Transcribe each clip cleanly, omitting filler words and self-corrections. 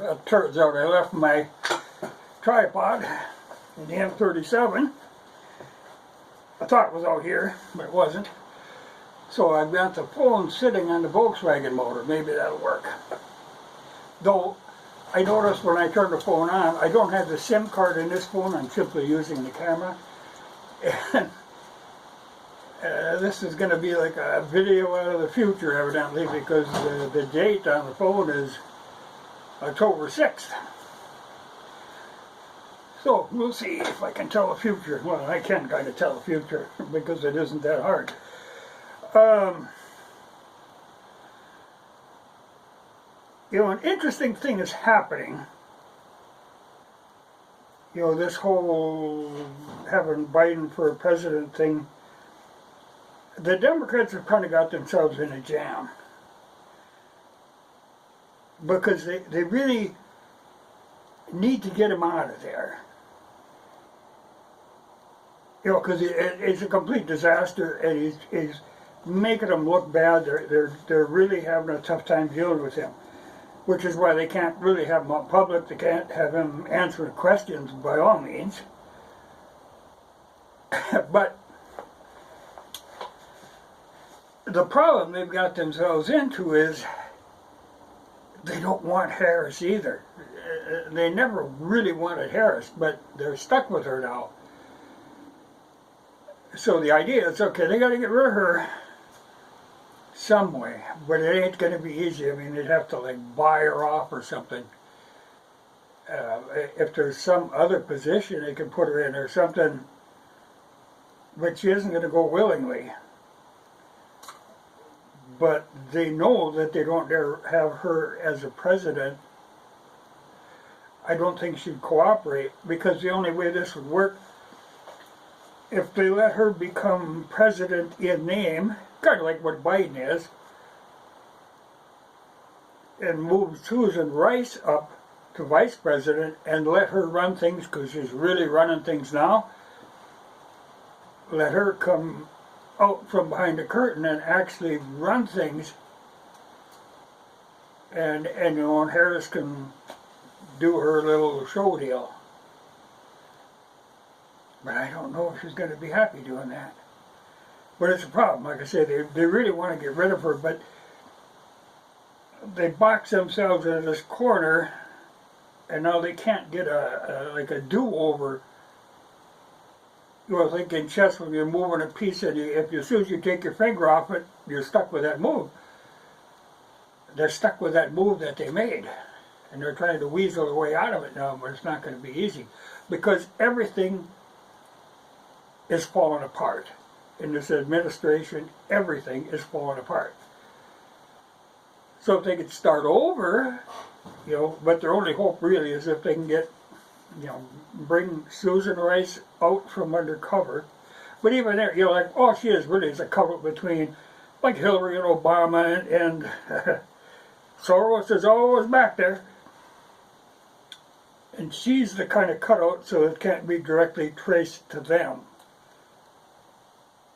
it turns out I left my tripod in the M37. I thought it was out here, but it wasn't. So I've got the phone sitting on the Volkswagen motor. Maybe that'll work. Though, I noticed when I turn the phone on, I don't have the SIM card in this phone. I'm simply using the camera. And this is going to be like a video out of the future, evidently, because the date on the phone is October 6th. So we'll see if I can tell the future. Well, I can kind of tell the future because it isn't that hard. You know, an interesting thing is happening. You know, this whole having Biden for a president thing. The Democrats have kind of got themselves in a jam. Because they really need to get him out of there. You know, because it's a complete disaster, and he's making them look bad. They're really having a tough time dealing with him, which is why they can't really have him out public. They can't have him answering questions by all means. But the problem they've got themselves into is they don't want Harris either. They never really wanted Harris, but they're stuck with her now. So the idea is, okay, they got to get rid of her some way, but it ain't going to be easy. I mean, they'd have to like buy her off or something. If there's some other position they can put her in or something, but she isn't going to go willingly. But they know that they don't dare have her as a president. I don't think she'd cooperate, because the only way this would work, if they let her become president in name, kind of like what Biden is, and move Susan Rice up to vice president and let her run things, because she's really running things now, let her come out from behind the curtain and actually run things, and you know, and Harris can do her little show deal. But I don't know if she's going to be happy doing that. But it's a problem. Like I say, they really want to get rid of her, but they box themselves into this corner, and now they can't get like a do-over. You know, like in chess, when you're moving a piece, and as soon as you take your finger off it, you're stuck with that move. They're stuck with that move that they made, and they're trying to weasel their way out of it now, but it's not going to be easy, because everything is falling apart. In this administration, everything is falling apart. So if they could start over, you know, but their only hope really is if they can get, you know, bring Susan Rice out from undercover. But even there, you know, like all she is really is a cover between like Hillary and Obama, and Soros is always back there. And she's the kind of cutout so it can't be directly traced to them.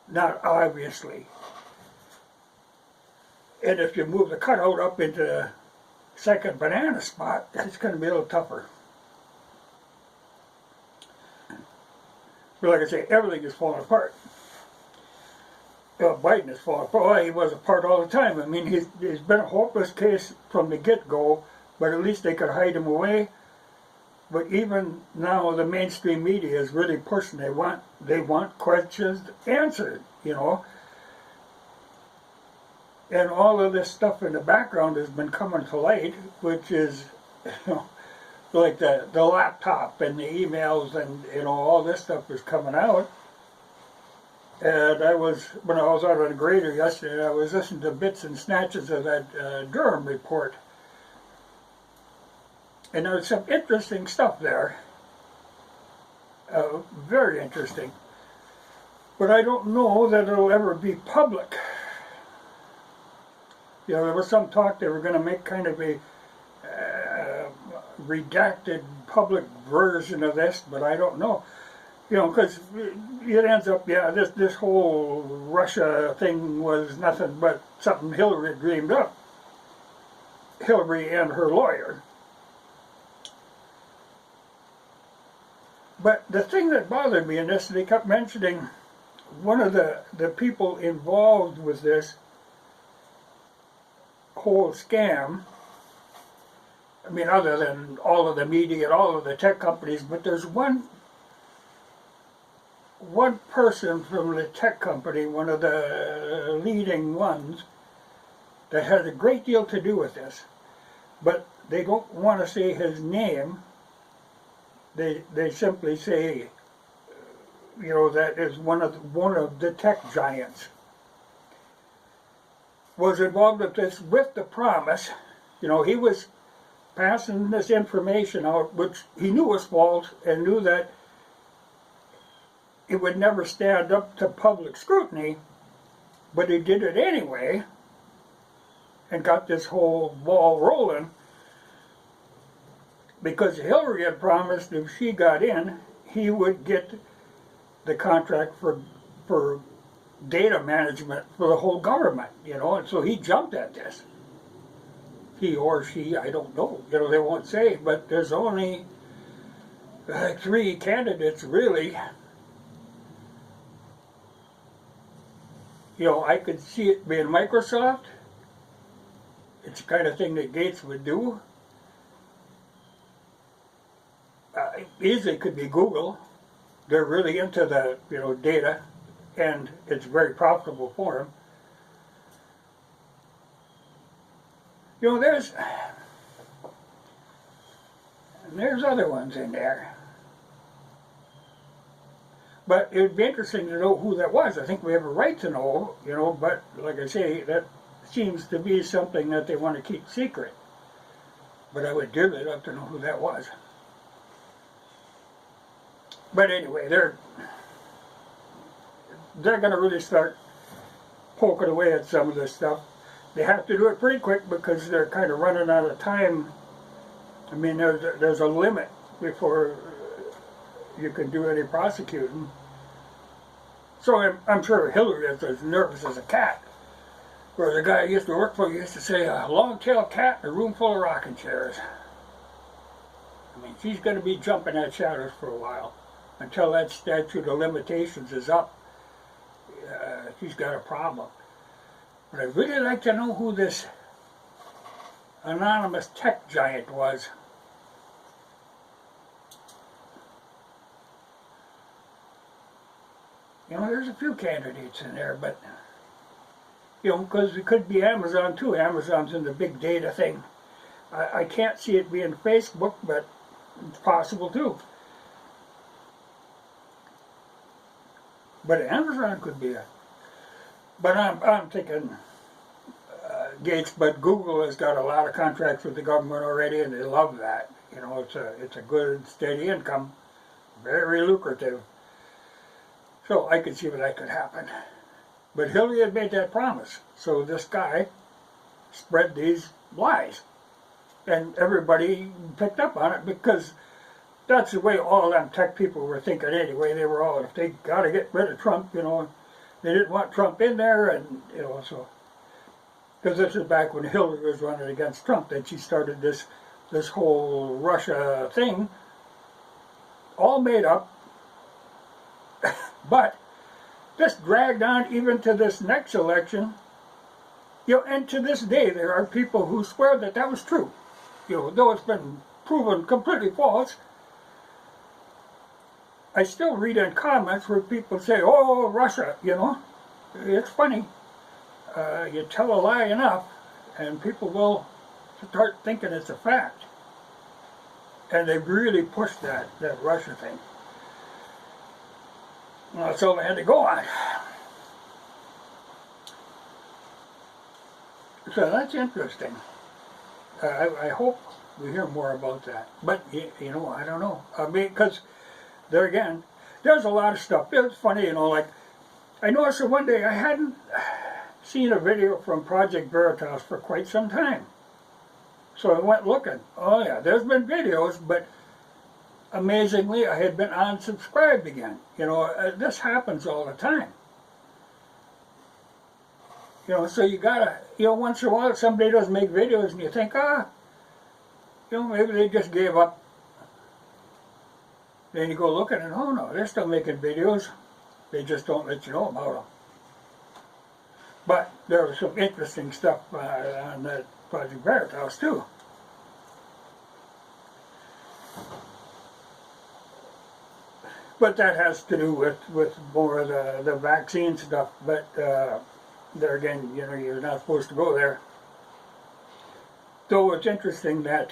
Not obviously. And if you move the cutout up into the second banana spot, it's going to be a little tougher. But like I say, everything is falling apart. Biden is falling apart. Well, he was apart all the time. I mean, he's been a hopeless case from the get-go, but at least they could hide him away. But even now, the mainstream media is really pushing. They want questions answered, you know. And all of this stuff in the background has been coming to light, which is, you know, like the laptop and the emails, and you know, all this stuff is coming out. And when I was out on the grader yesterday, I was listening to bits and snatches of that Durham report. And there's some interesting stuff there. Very interesting. But I don't know that it'll ever be public. You know, there was some talk they were going to make kind of a redacted public version of this, but I don't know. You know, because it ends up, yeah, this whole Russia thing was nothing but something Hillary dreamed up. Hillary and her lawyer. But the thing that bothered me in this, they kept mentioning one of the people involved with this whole scam. I mean, other than all of the media and all of the tech companies, but there's one person from the tech company, one of the leading ones, that has a great deal to do with this. But they don't want to say his name. They simply say, you know, that is one of the tech giants was involved with this with the promise. You know, he was passing this information out, which he knew was false and knew that it would never stand up to public scrutiny, but he did it anyway and got this whole ball rolling because Hillary had promised if she got in, he would get the contract for data management for the whole government, you know, and so he jumped at this. He or she, I don't know, you know, they won't say, but there's only 3 candidates really. You know, I could see it being Microsoft. It's the kind of thing that Gates would do. Easily could be Google. They're really into the, you know, data, and it's very profitable for them. You know, there's other ones in there. But it would be interesting to know who that was. I think we have a right to know, you know, but like I say, that seems to be something that they want to keep secret. But I would dearly love to know who that was. But anyway, they're going to really start poking away at some of this stuff. They have to do it pretty quick because they're kind of running out of time. I mean, there's a limit before you can do any prosecuting. So I'm sure Hillary is as nervous as a cat. Where the guy I used to work for used to say, a long-tailed cat in a room full of rocking chairs. I mean, she's going to be jumping at shadows for a while. Until that statute of limitations is up, she's got a problem. But I'd really like to know who this anonymous tech giant was. You know, there's a few candidates in there, but, you know, because it could be Amazon too. Amazon's in the big data thing. I can't see it being Facebook, but it's possible too. But Amazon could be a. But I'm thinking Gates. But Google has got a lot of contracts with the government already, and they love that. You know, it's a good steady income, very lucrative. So I could see where that could happen. But Hillary had made that promise, so this guy spread these lies, and everybody picked up on it because that's the way all them tech people were thinking anyway. They were all, if they got to get rid of Trump, you know, they didn't want Trump in there, and, you know, so, because this is back when Hillary was running against Trump, that she started this whole Russia thing, all made up, but this dragged on even to this next election, you know, and to this day there are people who swear that that was true, you know, though it's been proven completely false. I still read in comments where people say, oh, Russia, you know, it's funny. You tell a lie enough, and people will start thinking it's a fact. And they really pushed that Russia thing. Well, that's all they had to go on. So that's interesting. I hope we hear more about that. But, you know, I don't know. I mean, because there again, there's a lot of stuff. It's funny, you know, like, I noticed that one day I hadn't seen a video from Project Veritas for quite some time. So I went looking. Oh yeah, there's been videos, but amazingly I had been unsubscribed again. You know, this happens all the time. You know, so you gotta, you know, once in a while somebody does make videos and you think, you know, maybe they just gave up. Then you go looking and, oh no, they're still making videos. They just don't let you know about them. But there was some interesting stuff on that Project Veritas too. But that has to do with more of the vaccine stuff. But there again, you know, you're not supposed to go there. Though it's interesting that,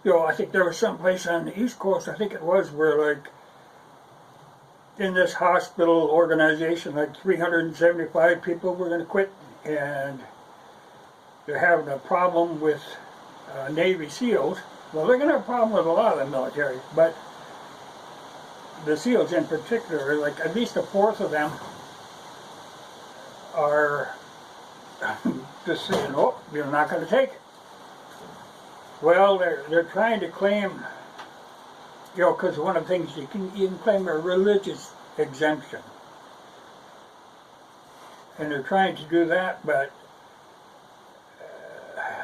you know, I think there was some place on the East Coast, I think it was, where like in this hospital organization, like 375 people were going to quit, and they're having a problem with Navy SEALs. Well, they're going to have a problem with a lot of the military, but the SEALs in particular, like at least a fourth of them are just saying, oh, you're not going to take it. Well, they're trying to claim, you know, because one of the things you can claim a religious exemption. And they're trying to do that, but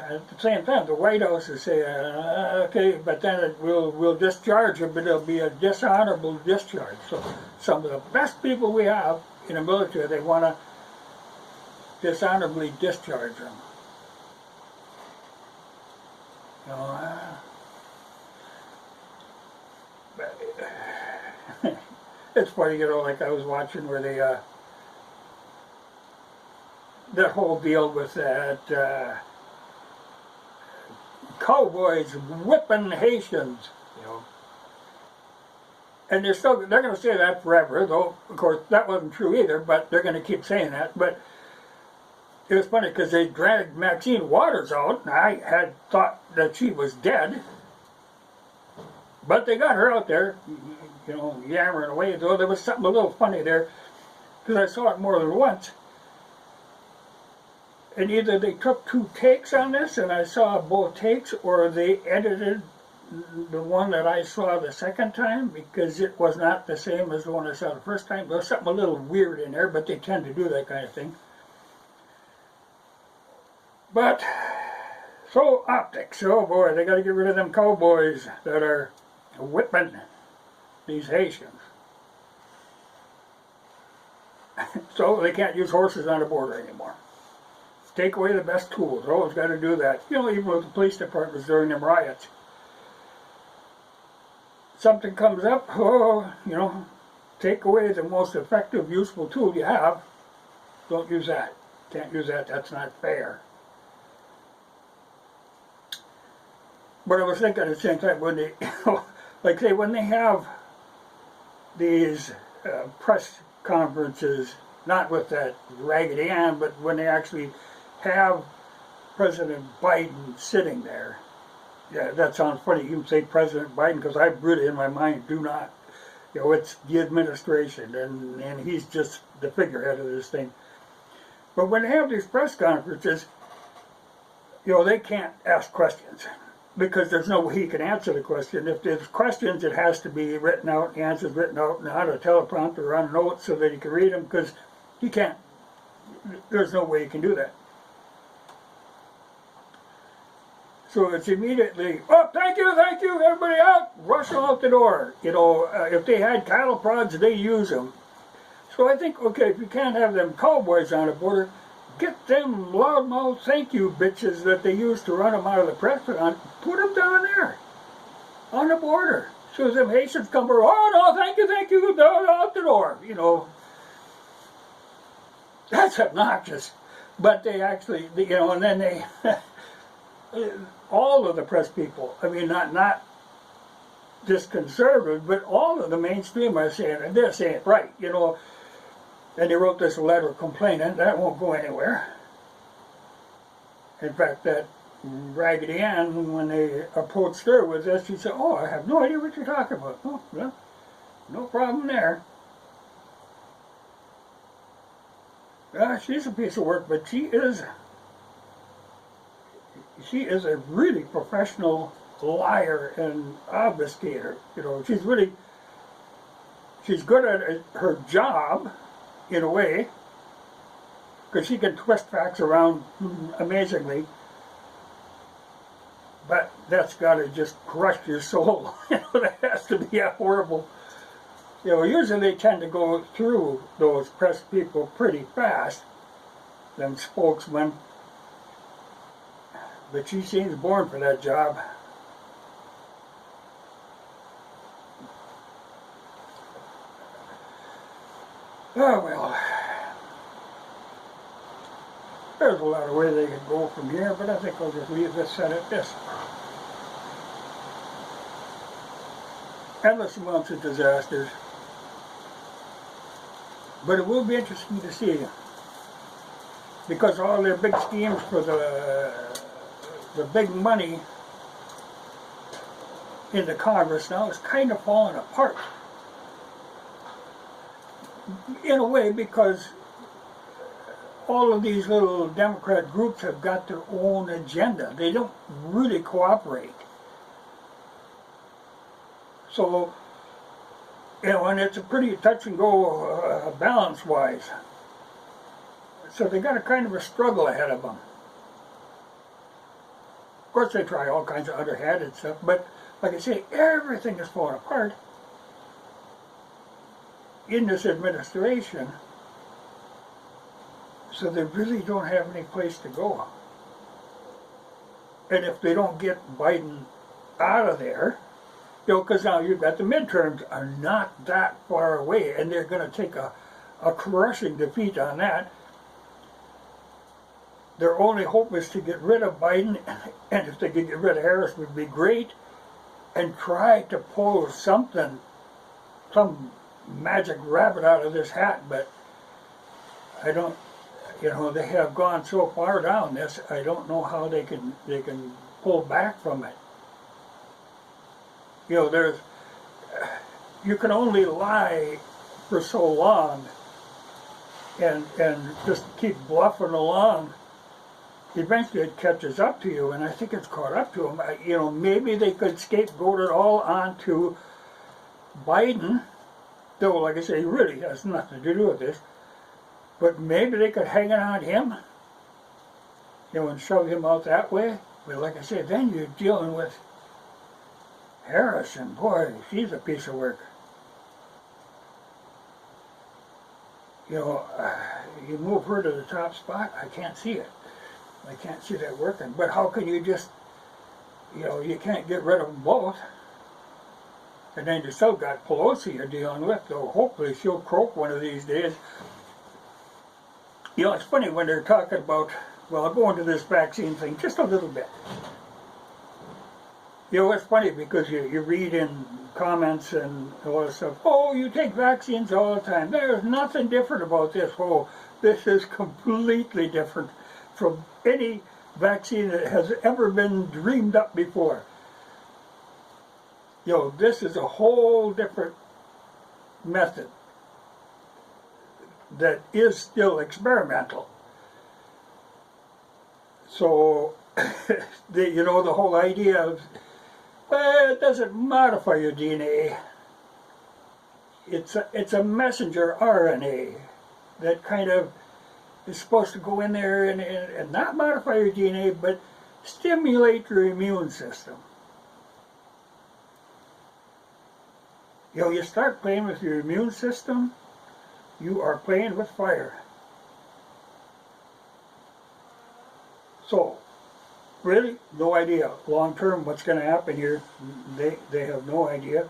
at the same time, the White House is saying, okay, but then we'll discharge you, but it'll be a dishonorable discharge. So some of the best people we have in the military, they want to dishonorably discharge them. You know, it's funny, you know, like I was watching where they, that whole deal with that, cowboys whipping Haitians, you know. And they're going to say that forever, though, of course, that wasn't true either, but they're going to keep saying that. But it was funny because they dragged Maxine Waters out, and I had thought that she was dead. But they got her out there, you know, yammering away. Though there was something a little funny there, because I saw it more than once. And either they took 2 takes on this, and I saw both takes, or they edited the one that I saw the second time, because it was not the same as the one I saw the first time. There was something a little weird in there, but they tend to do that kind of thing. But, so optics, oh boy, they got to get rid of them cowboys that are whipping these Haitians. So they can't use horses on the border anymore. Take away the best tools. Always got to do that. You know, even with the police departments during them riots. Something comes up, oh, you know, take away the most effective, useful tool you have. Don't use that. Can't use that. That's not fair. But I was thinking at the same time, when they, like say, when they have these press conferences, not with that Raggedy Ann, but when they actually have President Biden sitting there. Yeah, that sounds funny. You say President Biden, because I really in my mind do not. You know, it's the administration, and he's just the figurehead of this thing. But when they have these press conferences, you know, they can't ask questions, because there's no way he can answer the question. If there's questions, it has to be written out, the answers written out, and on a teleprompter or on notes so that he can read them, because he can't, there's no way he can do that. So it's immediately, oh, thank you, everybody out, rush out the door. You know, if they had cattle prods, they use them. So I think, okay, if you can't have them cowboys on the border, get them loudmouth thank you bitches that they use to run them out of the press on, put them down there, on the border. So as them Haitians come over, oh no, thank you, down out the door, you know. That's obnoxious. But they actually, you know, and then they, all of the press people, I mean, not just conservative, but all of the mainstream are saying, and they're saying it right, you know. And they wrote this letter complaining, that won't go anywhere. In fact, that Raggedy Ann, when they approached her with this, she said, oh, I have no idea what you're talking about. Oh, well, no problem there. She's a piece of work, but she is a really professional liar and obfuscator. You know, she's good at her job, in a way, because she can twist facts around amazingly. But that's got to just crush your soul. That has to be a horrible. Usually they tend to go through those press people pretty fast, them spokesmen. But she seems born for that job. Oh well. There's a lot of ways they could go from here, but I think I'll just leave this set at this. Endless amounts of disasters. But it will be interesting to see, because all their big schemes for the big money in the Congress now is kind of falling apart. In a way, because all of these little Democrat groups have got their own agenda. They don't really cooperate. So, and it's a pretty touch and go balance-wise. So they got a kind of a struggle ahead of them. Of course they try all kinds of underhanded stuff, but like I say, everything is falling apart in this administration. So they really don't have any place to go. And if they don't get Biden out of there, because now you've got the midterms are not that far away, and they're going to take a crushing defeat on that. Their only hope is to get rid of Biden, and if they could get rid of Harris would be great, and try to pull something, some magic rabbit out of this hat, but I don't, they have gone so far down this, I don't know how they can pull back from it. You can only lie for so long and just keep bluffing along. Eventually it catches up to you, and I think it's caught up to them. Maybe they could scapegoat it all onto Biden, though, like I say, he really has nothing to do with this. But maybe they could hang it on him, and shove him out that way. But like I said, then you're dealing with Harris, and boy, she's a piece of work. You move her to the top spot, I can't see it. I can't see that working. But how can you just, you can't get rid of them both. And then you still got Pelosi you're dealing with, so hopefully she'll croak one of these days. It's funny when they're talking about, well, I'll go into this vaccine thing just a little bit. It's funny because you read in comments and all that stuff, oh, you take vaccines all the time. There's nothing different about this. Oh, this is completely different from any vaccine that has ever been dreamed up before. This is a whole different method that is still experimental. So, the whole idea of, well, it doesn't modify your DNA. It's a messenger RNA that kind of is supposed to go in there and not modify your DNA, but stimulate your immune system. You start playing with your immune system, you are playing with fire. So, really, no idea. Long term, what's going to happen here, they have no idea.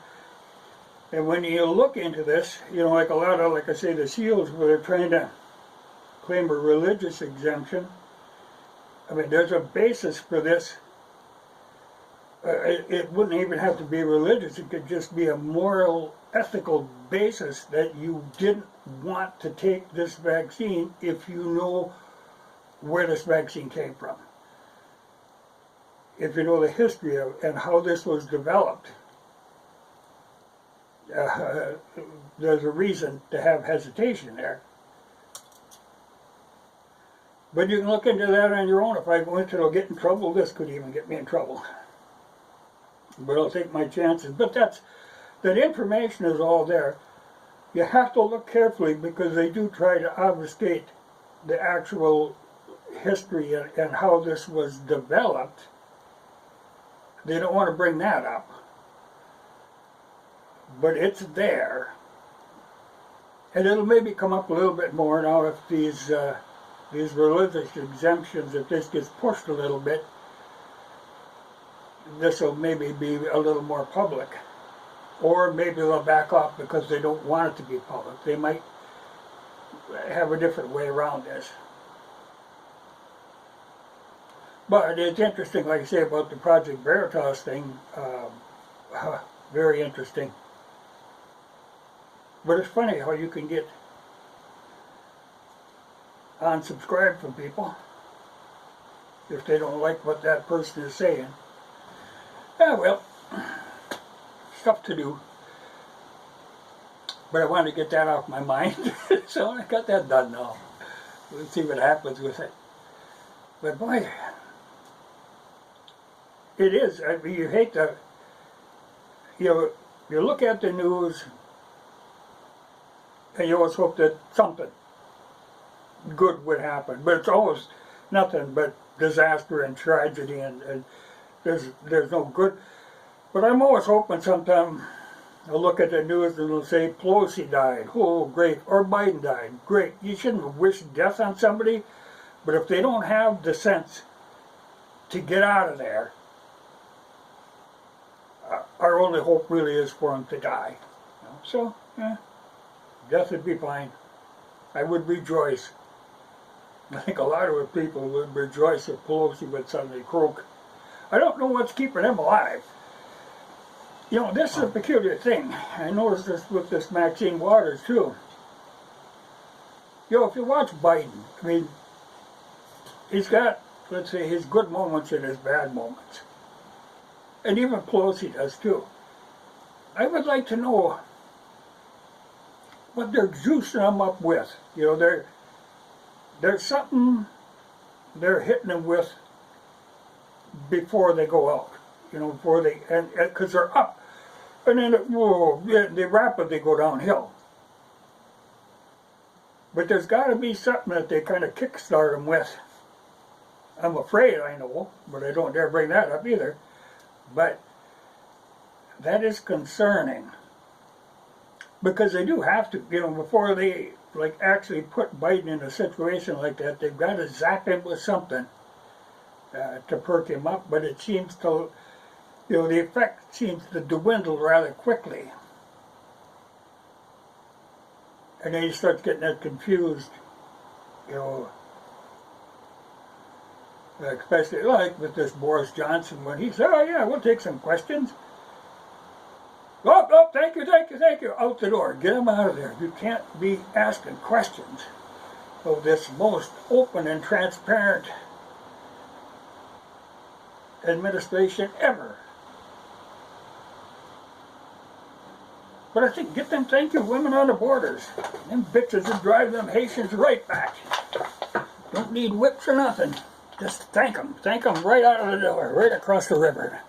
And when you look into this, like a lot of, like I say, the SEALs, where they're trying to claim a religious exemption, there's a basis for this. It wouldn't even have to be religious. It could just be a moral, ethical basis that you didn't want to take this vaccine if you know where this vaccine came from. If you know the history of and how this was developed, there's a reason to have hesitation there. But you can look into that on your own. If I go into it, I'll get in trouble. This could even get me in trouble. But I'll take my chances. But that information is all there. You have to look carefully because they do try to obfuscate the actual history and how this was developed. they don't want to bring that up. But it's there. And it'll maybe come up a little bit more now if these religious exemptions, if this gets pushed a little bit, this will maybe be a little more public. Or maybe they'll back off because they don't want it to be public. They might have a different way around this. But it's interesting, like I say, about the Project Veritas thing. Very interesting. But it's funny how you can get unsubscribed from people if they don't like what that person is saying. Yeah, well, stuff to do. But I wanted to get that off my mind, so I got that done now. We'll see what happens with it. But boy, it is. I mean, you hate to, you look at the news and you always hope that something good would happen. But it's always nothing but disaster and tragedy, and there's no good. But I'm always hoping sometime I'll look at the news and they'll say Pelosi died. Oh, great. Or Biden died. Great. You shouldn't wish death on somebody, but if they don't have the sense to get out of there, our only hope really is for them to die. So, death would be fine. I would rejoice. I think a lot of people would rejoice if Pelosi would suddenly croak. I don't know what's keeping him alive. This is a peculiar thing. I noticed this with this Maxine Waters too. If you watch Biden, I mean, he's got, let's say, his good moments and his bad moments. And even Pelosi does too. I would like to know what they're juicing them up with. There's something they're hitting them with before they go out. Before they, and because they're up, and then they rapidly go downhill. But there's got to be something that they kind of kickstart them with. I'm afraid I know, but I don't dare bring that up either. But that is concerning, because they do have to, before they actually put Biden in a situation like that, they've got to zap him with something to perk him up. But it seems to, the effect seems to dwindle rather quickly. And then he starts getting that confused, especially like with this Boris Johnson, when he said, oh yeah, we'll take some questions. Oh, thank you, out the door, get him out of there. You can't be asking questions of this most open and transparent administration ever. But I think, get them thank you women on the borders. Them bitches would drive them Haitians right back. Don't need whips or nothing. Just thank them right out of the door, right across the river.